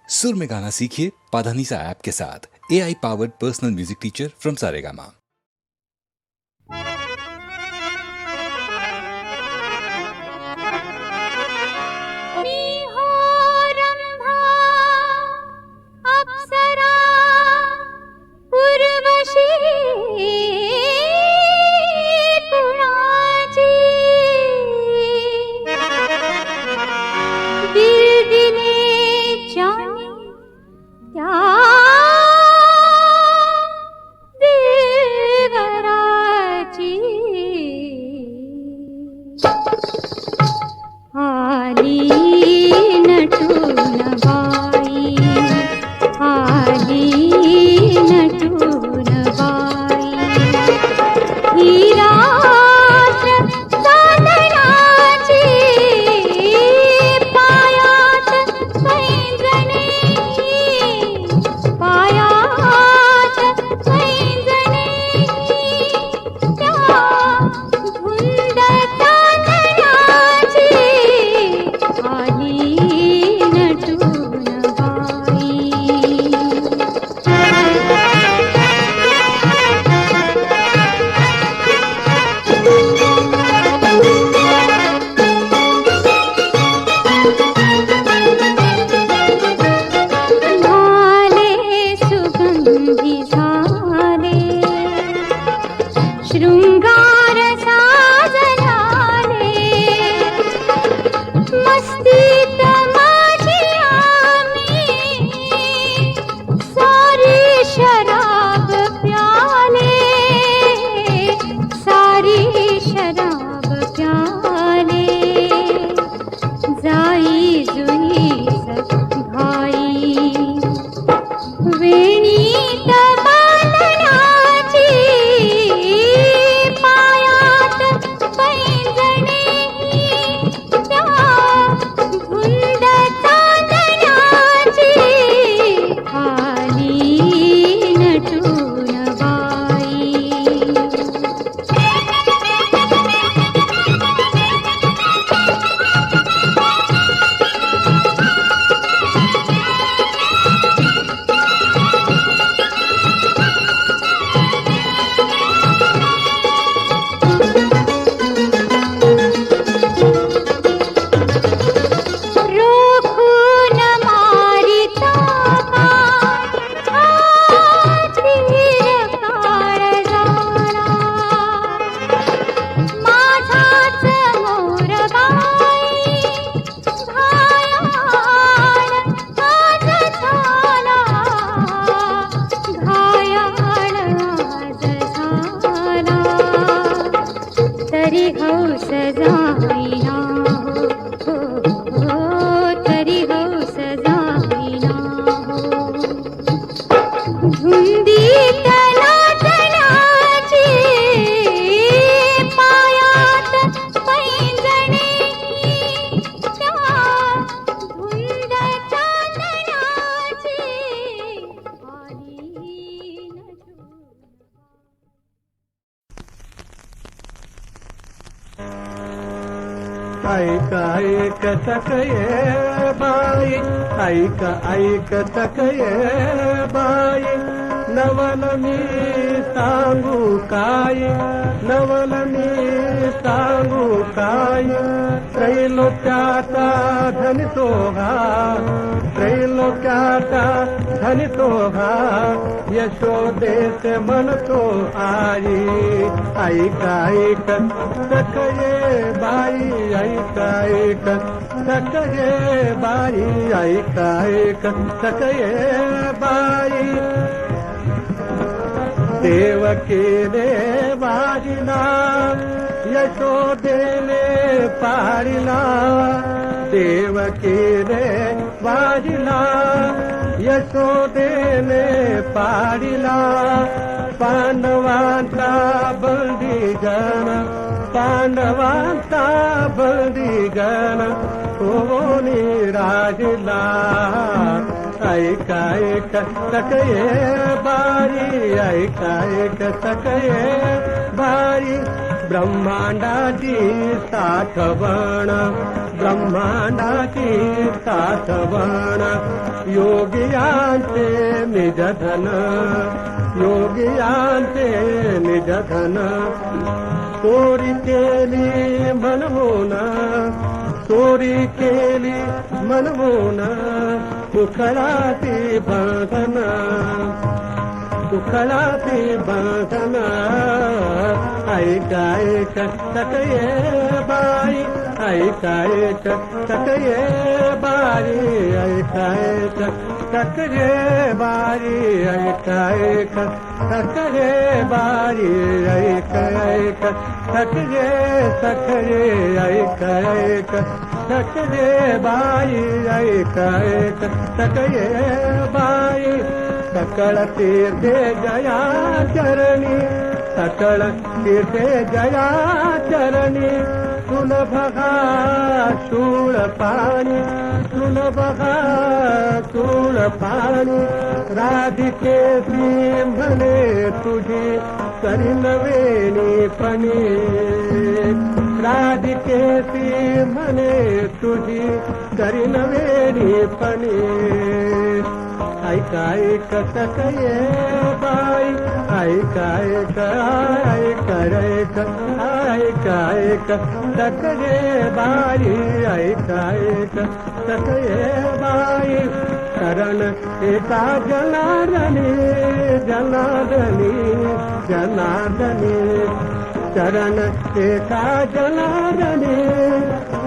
सुर में गाना सीखिए पाधानीसा ऐप के साथ। AI powered personal music teacher from Saregama. ऐक तकये बाई, ऐक तकये बाई, नवल मी सांगू काय, नवल मी सांगू काय. त्रैलोक्याचा धनी तो हा, त्रैलोक्याचा धनी तो हा, यशोदेचे म्हणतो आई. ऐक तकये बाई, ऐक तकये बाई, ऐक तकये बाई. देवकीने वाजिला, यशोदेने पाळिला, देवकीने वाजिला, यशोदेने पाळिला. पांडवांचा बंदी गण, पांडवांचा बंदी गण, कोणी राजला. ऐक तकये बाई, ऐक तकये बाई. ब्रह्मांडाची साठवण ब्रह्मांडाची साठवण योगियांचे निजधन योगियांचे निजधन चोरी केली म्हणून चोरी केली म्हणून उखळाती बंधन उखळाती बंधन ऐका ऐक सकये बाई ऐका ऐक सकये बाई ऐका ऐक सकये बाई ऐका ऐक सकये बाई ऐक ऐक सकये सकये ऐक ऐक सकये बाई ऐक ऐक सकये बाई सकळ तीर्थे जया चरणी सकळ तीर्थे जया चरणी सुलभगा शूळ पाणी सुलभगा शूळ पाणी राधिके म्हणे तुझी करी नवेनी पणी राधिके म्हणे तुझी करी नवेनी पणी ऐका ऐक सकये बाई ऐका ऐक ऐका ऐक ऐका ऐक सकये बाई ऐका ऐक सकये बाई शरण एका जनार्दनी जनार्दनी जनार्दनी शरण एका जनार्दनी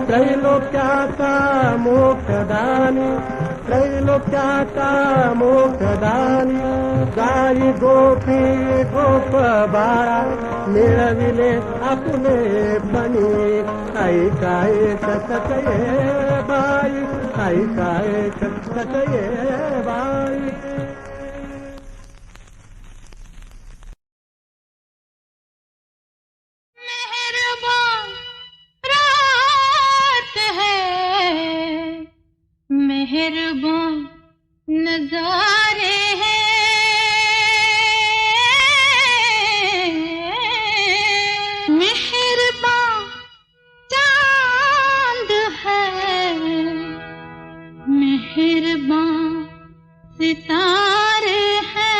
त्रैलोक्याचा मोक्षदानी त्रैलोक्याचा मोक्षदानी गाई गोपी गोप बाळा मिळविले आपले पणी ऐका ऐक सकये बाई ऐका ऐक सकये बाई मेहरबान नजारे हैं मेहरबान चांद है मेहरबान सितारे हैं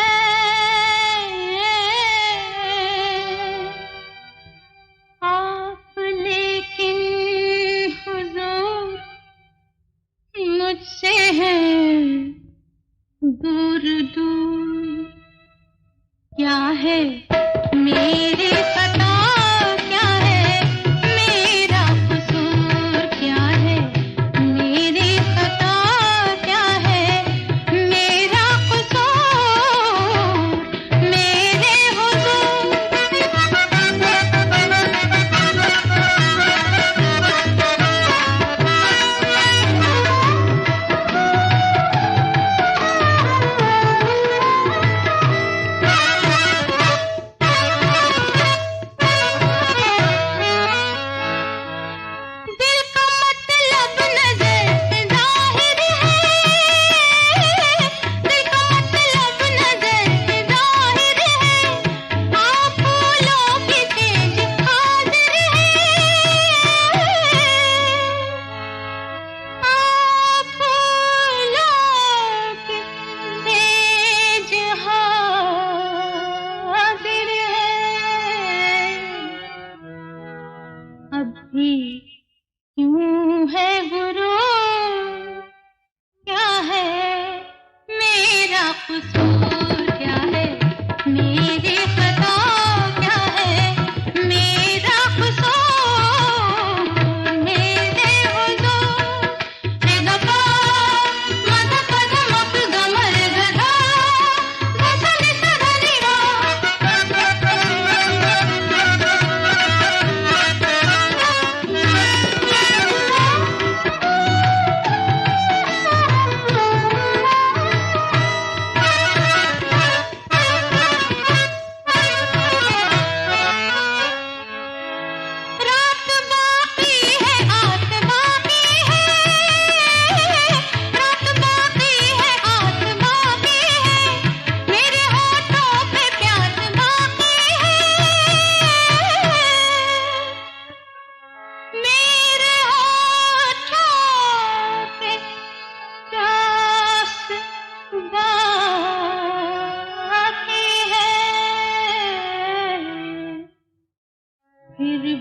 आप लेकिन हुजूर मुझसे है दूर दूर क्या है मेरी खता क्या है मेरा कसूर क्या है मेरी खता क्या है मेरा कसूर मेरे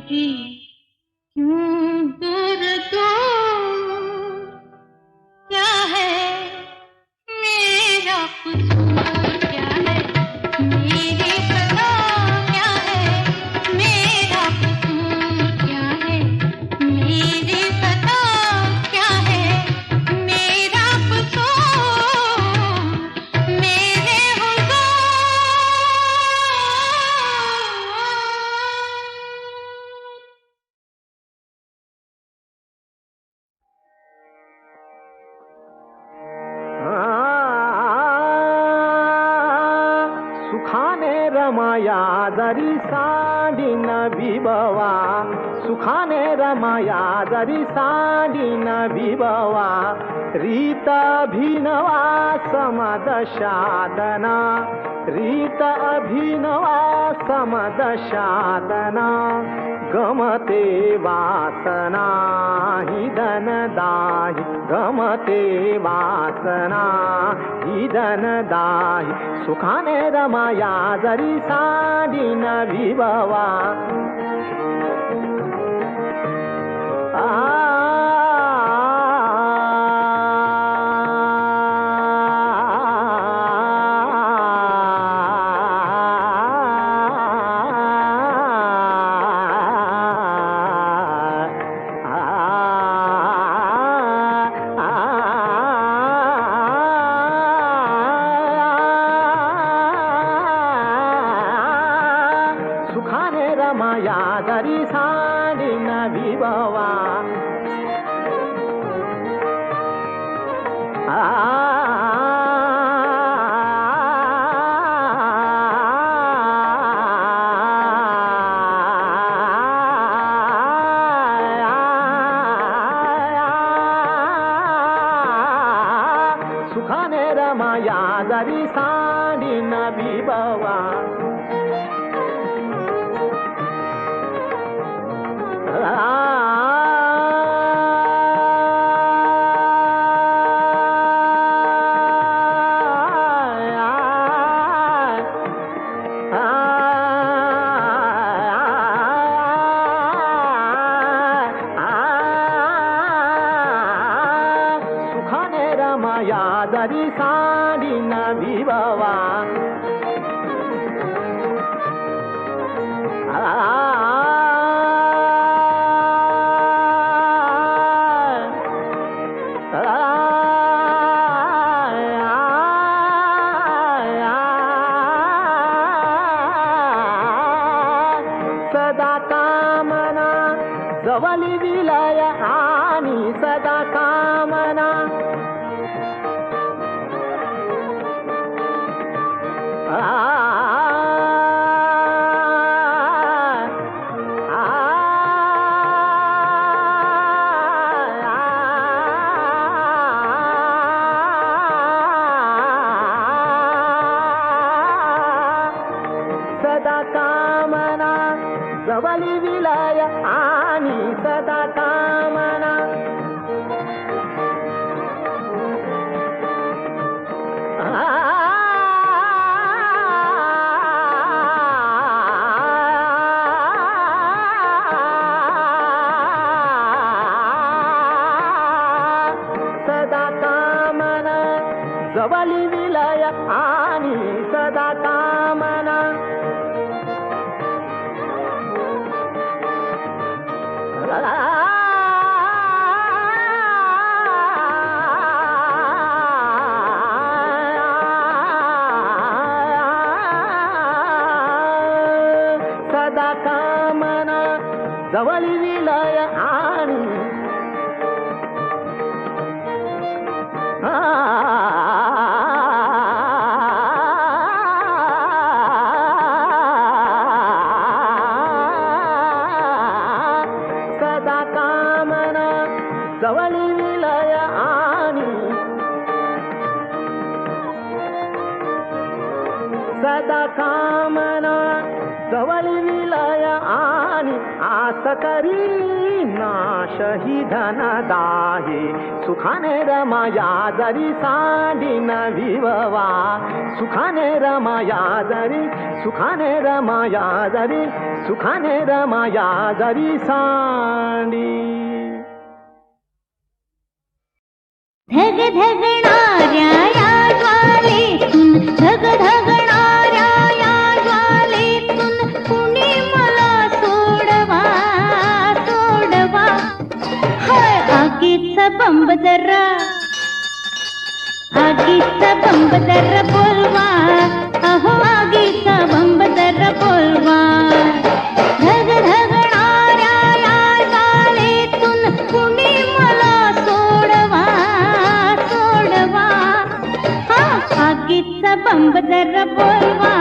भी क्यों दूर दूर, क्या है मेरा कसूर, क्या है मेरी खता, क्या है मेरा कसूर, क्या है मेरी खता, क्या है मेरा कसूर, मेरे हुजूर। सुखाने रमाया जरी साडीन विभवा, सुखाने रमाया जरी साडीन विभवा, रीत अभिनवा समदशादना, रीत अभिनवा समदशादना, गमते वासना हि धनदाहि, गमते वासना हि धनदाहि, सुखाने रमाया जरी साडीन विभवा। सुखाने रमाया जरी साडीन विभवा। सुखाने रमाया जरी साडीन विभवा। सुखाने रमाया जरी साडीन विभवा। सदा कामना जवली विलय आणि सदा कामना, सदा कामना जवली विलय आणि सदा कामना, सदा कामना जवली विलय आणि सदा कामना, सदा कामना जवली विलय आणि सदा कामना जवली विलय आणि सदा कामना जवली विलय आणि आस करी नाश हि धनदाहि, सुखाने रमाया जरी सांडी न विववा सुखाने रमाया जरी सुखाने रमाया जरी सुखाने रमाया जरी सांडी धग धगणाऱ्या या ज्वालेतून धग धगणाऱ्या या ज्वालेतून कुणी मला सोडवा सोडवा हाय आगीचा बंब जरा आगीचा बंब जरा बोलवा अहो आगीचा बंब जरा बोलवा धग धगणाऱ्या या ज्वालेतून कुणी मला सोडवा सोडवा हा आगीचा बंब जरा बोलवा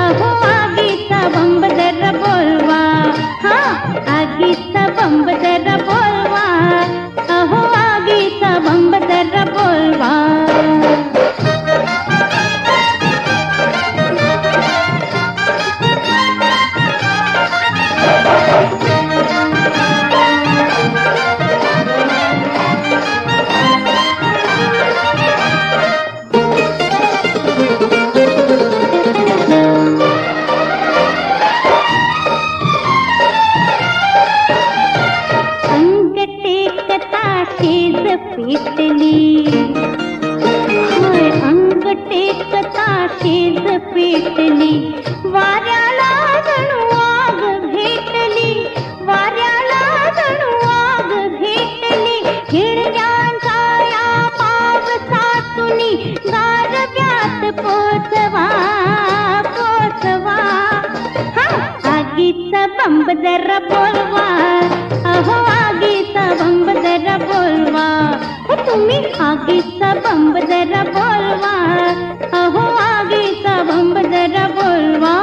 अहो आगीचा बंब जरा बोलवा हा आगीचा बंब जरा बोलवा अहो आगीचा बंब जरा बोलवा पेटली होय अंग टेकता शेज पेटली वाऱ्याला जणू आग भेटली वाऱ्याला जणू आग भेटली हिरव्यांचा या पावसातुनी गारव्यात पोचवा पोचवा हा आगीचा बंब जरा बोलवा अहो आगीचा बंब जरा बोलवा तुम्ही आगीचा बंब जरा बोलवा अहो आगीचा बंब जरा बोलवा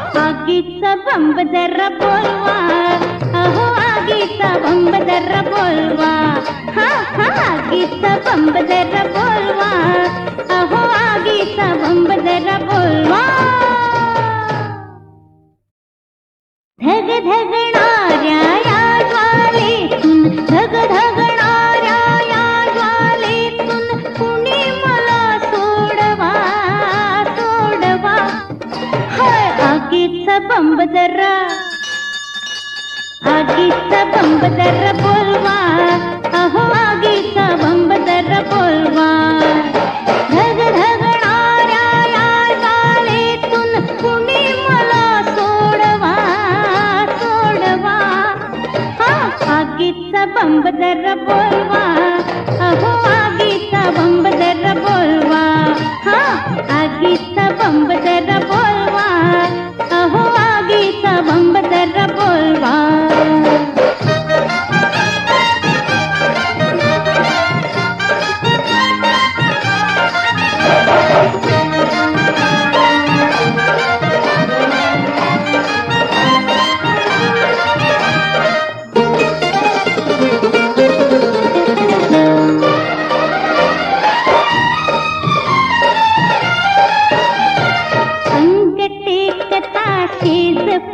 बंब जरा बोलवा अहो आगीचा बंब जरा बोलवा हा हा आगीचा बंब जरा बोलवा अहो आगीचा बंब जरा बोलवा धग धगणाऱ्या या ज्वालेतून धग धगणाऱ्या या ज्वालेतून कुणी मला सोडवा सोडवा हाय आगीचा बंब जरा आगीचा बंब जरा बोलवा अहो आगीचा बंब जरा बोलवा धग धगणाऱ्या या ज्वालेतून कुणी मला सोडवा सोडवा हा आगीचा बंब जरा बोलवा अहो आगीचा बंब जरा बोलवा हा आगीचा बंब जरा बोलवा अहो आगीचा बंब जरा बोलवा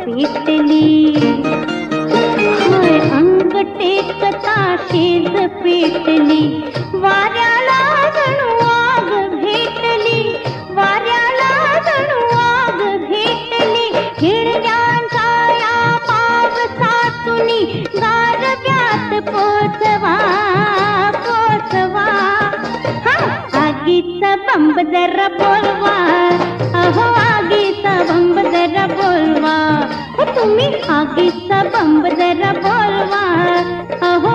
पेटली होय अंग टेकता शेज पेटली वाऱ्याला जणू आग भेटली वाऱ्याला जणू आग भेटली हिरव्यांचा या पावसातुनी गारव्यात पोचवा पोचवा हा आगीचा बंब जरा बोलवा अहो आगीचा बंब जरा बोलवा तुम्ही आगीचा बंब जरा बोलवा अहो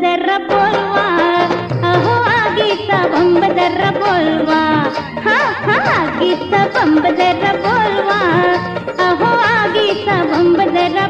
जरा बोलवा, अहो आगीचा बंब जरा बोलवा, हा हा आगीचा बंब जरा बोलवा, अहो आगीचा बंब जरा